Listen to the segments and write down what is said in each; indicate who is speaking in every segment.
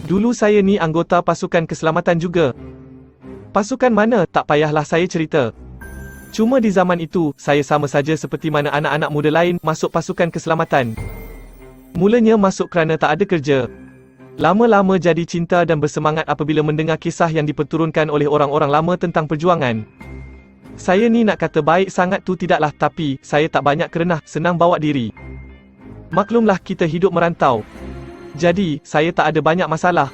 Speaker 1: Dulu saya ni anggota pasukan keselamatan juga. Pasukan mana, tak payahlah saya cerita. Cuma di zaman itu, saya sama saja seperti mana anak-anak muda lain masuk pasukan keselamatan. Mulanya masuk kerana tak ada kerja. Lama-lama jadi cinta dan bersemangat apabila mendengar kisah yang diperturunkan oleh orang-orang lama tentang perjuangan. Saya ni nak kata baik sangat tu tidaklah, tapi saya tak banyak kerenah, senang bawa diri. Maklumlah kita hidup merantau. Jadi, saya tak ada banyak masalah.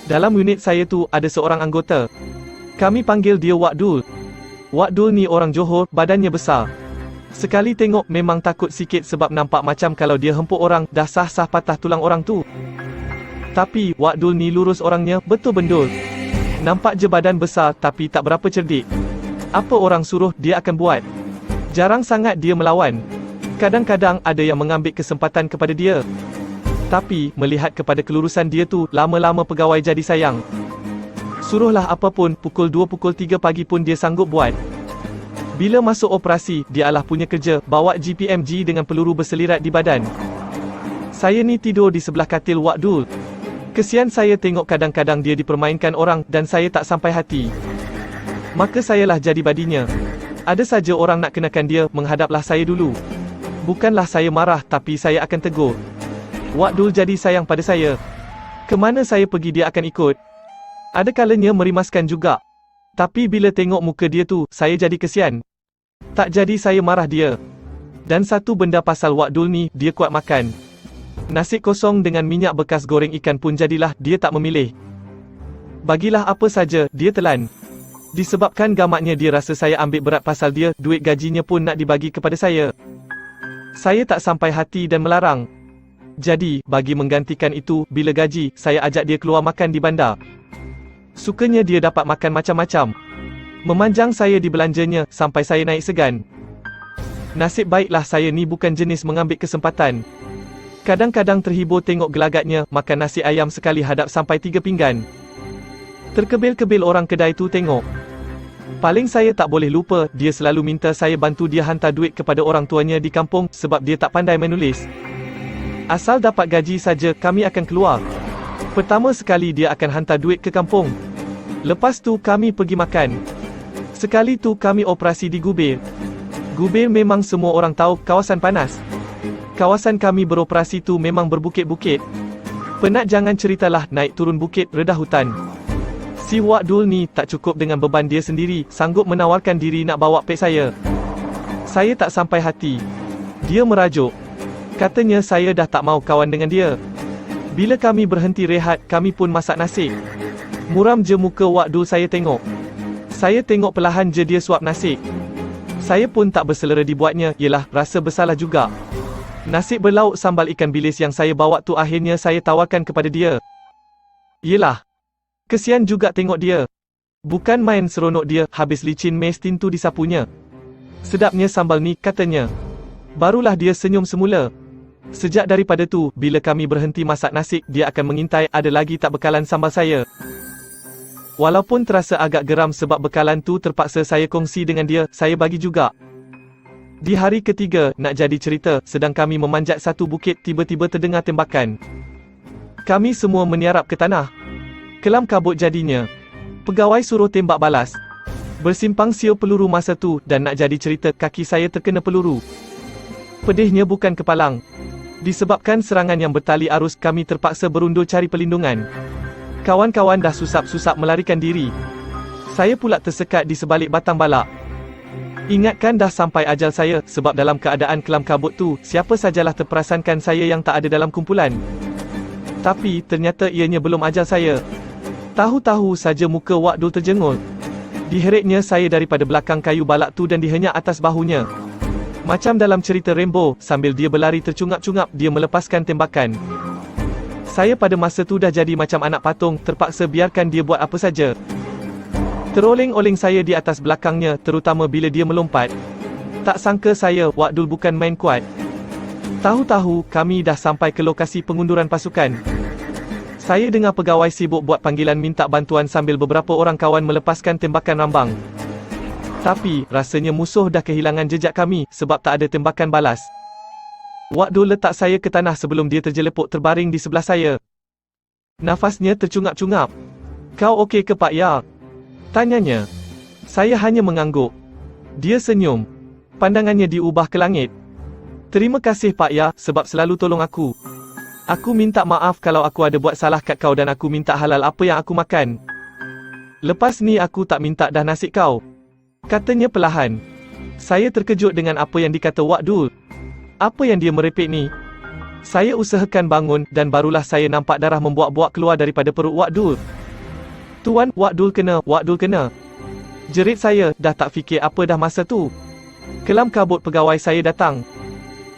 Speaker 1: Dalam unit saya tu, ada seorang anggota. Kami panggil dia Wak Dul. Wak Dul ni orang Johor, badannya besar. Sekali tengok memang takut sikit sebab nampak macam kalau dia hempuk orang, dah sah-sah patah tulang orang tu. Tapi, Wak Dul ni lurus orangnya, betul bendul. Nampak je badan besar, tapi tak berapa cerdik. Apa orang suruh, dia akan buat. Jarang sangat dia melawan. Kadang-kadang ada yang mengambil kesempatan kepada dia. Tapi, melihat kepada kelurusan dia tu, lama-lama pegawai jadi sayang. Suruhlah apa pun, pukul 2 pukul 3 pagi pun dia sanggup buat. Bila masuk operasi, dia alah punya kerja, bawa GPMG dengan peluru berselirat di badan. Saya ni tidur di sebelah katil Wak Dul. Kesian saya tengok kadang-kadang dia dipermainkan orang, dan saya tak sampai hati. Maka sayalah jadi badinya. Ada saja orang nak kenakan dia, menghadaplah saya dulu. Bukanlah saya marah, tapi saya akan tegur. Wak Dul jadi sayang pada saya. Kemana saya pergi dia akan ikut. Ada kalanya merimaskan juga. Tapi bila tengok muka dia tu, saya jadi kesian. Tak jadi saya marah dia. Dan satu benda pasal Wak Dul ni, dia kuat makan. Nasi kosong dengan minyak bekas goreng ikan pun jadilah, dia tak memilih. Bagilah apa saja, dia telan. Disebabkan gamaknya dia rasa saya ambil berat pasal dia, duit gajinya pun nak dibagi kepada saya. Saya tak sampai hati dan melarang. Jadi, bagi menggantikan itu, bila gaji, saya ajak dia keluar makan di bandar. Sukanya dia dapat makan macam-macam. Memanjang saya di belanjanya, sampai saya naik segan. Nasib baiklah saya ni bukan jenis mengambil kesempatan. Kadang-kadang terhibur tengok gelagatnya, makan nasi ayam sekali hadap sampai 3 pinggan. Terkebil-kebil orang kedai tu tengok. Paling saya tak boleh lupa, dia selalu minta saya bantu dia hantar duit kepada orang tuanya di kampung, sebab dia tak pandai menulis. Asal dapat gaji saja, kami akan keluar. Pertama sekali dia akan hantar duit ke kampung. Lepas tu kami pergi makan. Sekali tu kami operasi di Gubir. Gubir memang semua orang tahu, kawasan panas. Kawasan kami beroperasi tu memang berbukit-bukit. Penat jangan ceritalah, naik turun bukit, redah hutan. Si Wak Dul ni tak cukup dengan beban dia sendiri, sanggup menawarkan diri nak bawa pek saya. Saya tak sampai hati. Dia merajuk. Katanya saya dah tak mau kawan dengan dia. Bila kami berhenti rehat, kami pun masak nasi. Muram je muka Wak Dul saya tengok. Saya tengok perlahan je dia suap nasi. Saya pun tak berselera dibuatnya, yelah, rasa bersalah juga. Nasi berlauk sambal ikan bilis yang saya bawa tu akhirnya saya tawarkan kepada dia. Yelah. Kesian juga tengok dia. Bukan main seronok dia, habis licin mes tintu disapunya. Sedapnya sambal ni, katanya. Barulah dia senyum semula. Sejak daripada tu, bila kami berhenti masak nasi, dia akan mengintai ada lagi tak bekalan sambal saya. Walaupun terasa agak geram sebab bekalan tu terpaksa saya kongsi dengan dia, saya bagi juga. Di hari ketiga, nak jadi cerita, sedang kami memanjat satu bukit, tiba-tiba terdengar tembakan. Kami semua meniarap ke tanah. Kelam kabut jadinya. Pegawai suruh tembak balas. Bersimpang siur peluru masa tu, dan nak jadi cerita, kaki saya terkena peluru. Pedihnya bukan kepalang. Disebabkan serangan yang bertali arus, kami terpaksa berundur cari perlindungan. Kawan-kawan dah susap-susap melarikan diri. Saya pula tersekat di sebalik batang balak. Ingatkan dah sampai ajal saya, sebab dalam keadaan kelam kabut tu, siapa sajalah terperasankan saya yang tak ada dalam kumpulan. Tapi, ternyata ianya belum ajal saya. Tahu-tahu saja muka Wak Dul terjengol. Diheretnya saya daripada belakang kayu balak tu dan dihenyak atas bahunya. Macam dalam cerita Rambo, sambil dia berlari tercungap-cungap, dia melepaskan tembakan. Saya pada masa tu dah jadi macam anak patung, terpaksa biarkan dia buat apa saja. Teroleng-oleng saya di atas belakangnya, terutama bila dia melompat. Tak sangka saya, Wak Dul bukan main kuat. Tahu-tahu, kami dah sampai ke lokasi pengunduran pasukan. Saya dengar pegawai sibuk buat panggilan minta bantuan sambil beberapa orang kawan melepaskan tembakan rambang. Tapi, rasanya musuh dah kehilangan jejak kami, sebab tak ada tembakan balas. Wak Dul letak saya ke tanah sebelum dia terjelepuk terbaring di sebelah saya. Nafasnya tercungap-cungap. Kau okey ke Pak Ya? Tanyanya. Saya hanya mengangguk. Dia senyum. Pandangannya diubah ke langit. Terima kasih Pak Ya, sebab selalu tolong aku. Aku minta maaf kalau aku ada buat salah kat kau dan aku minta halal apa yang aku makan. Lepas ni aku tak minta dah nasi kau. Katanya perlahan. Saya terkejut dengan apa yang dikata Wak Dul. Apa yang dia merepek ni? Saya usahakan bangun dan barulah saya nampak darah membuak-buak keluar daripada perut Wak Dul. Tuan, Wak Dul kena, Wak Dul kena. Jerit saya, dah tak fikir apa dah masa tu. Kelam kabut pegawai saya datang.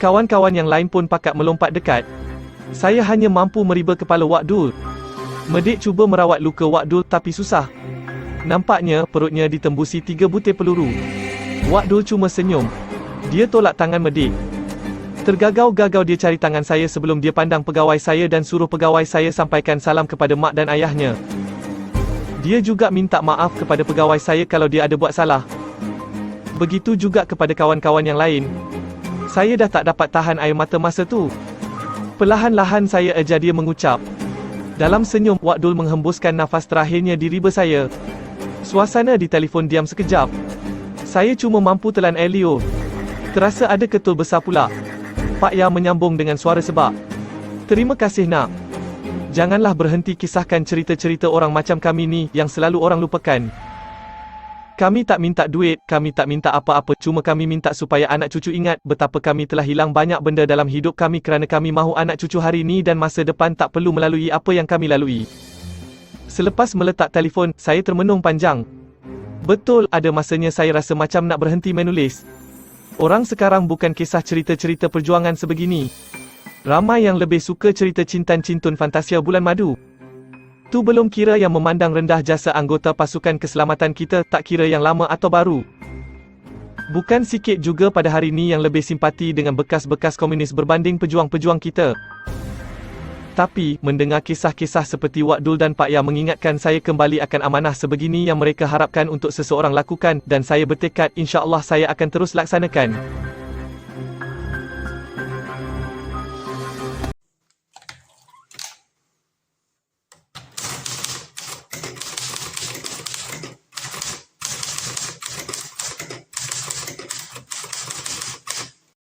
Speaker 1: Kawan-kawan yang lain pun pakat melompat dekat. Saya hanya mampu meriba kepala Wak Dul. Medik cuba merawat luka Wak Dul tapi susah. Nampaknya perutnya ditembusi 3 butir peluru. Wak Dul cuma senyum. Dia tolak tangan Medik. Tergagau-gagau dia cari tangan saya sebelum dia pandang pegawai saya dan suruh pegawai saya sampaikan salam kepada mak dan ayahnya. Dia juga minta maaf kepada pegawai saya kalau dia ada buat salah. Begitu juga kepada kawan-kawan yang lain. Saya dah tak dapat tahan air mata masa tu. Perlahan-lahan saya ajar dia mengucap. Dalam senyum, Wak Dul menghembuskan nafas terakhirnya di riba saya. Suasana di telefon diam sekejap. Saya cuma mampu telan Elio. Terasa ada ketul besar pula. Pak Ya menyambung dengan suara sebab. Terima kasih nak. Janganlah berhenti kisahkan cerita-cerita orang macam kami ni yang selalu orang lupakan. Kami tak minta duit, kami tak minta apa-apa, cuma kami minta supaya anak cucu ingat betapa kami telah hilang banyak benda dalam hidup kami kerana kami mahu anak cucu hari ni dan masa depan tak perlu melalui apa yang kami lalui. Selepas meletak telefon, saya termenung panjang. Betul, ada masanya saya rasa macam nak berhenti menulis. Orang sekarang bukan kisah cerita-cerita perjuangan sebegini. Ramai yang lebih suka cerita cintan-cintun fantasia bulan madu. Tu belum kira yang memandang rendah jasa anggota pasukan keselamatan kita, tak kira yang lama atau baru. Bukan sikit juga pada hari ni yang lebih simpati dengan bekas-bekas komunis berbanding pejuang-pejuang kita. Tapi, mendengar kisah-kisah seperti Wak Dul dan Pak Ya mengingatkan saya kembali akan amanah sebegini yang mereka harapkan untuk seseorang lakukan dan saya bertekad insya-Allah saya akan terus laksanakan.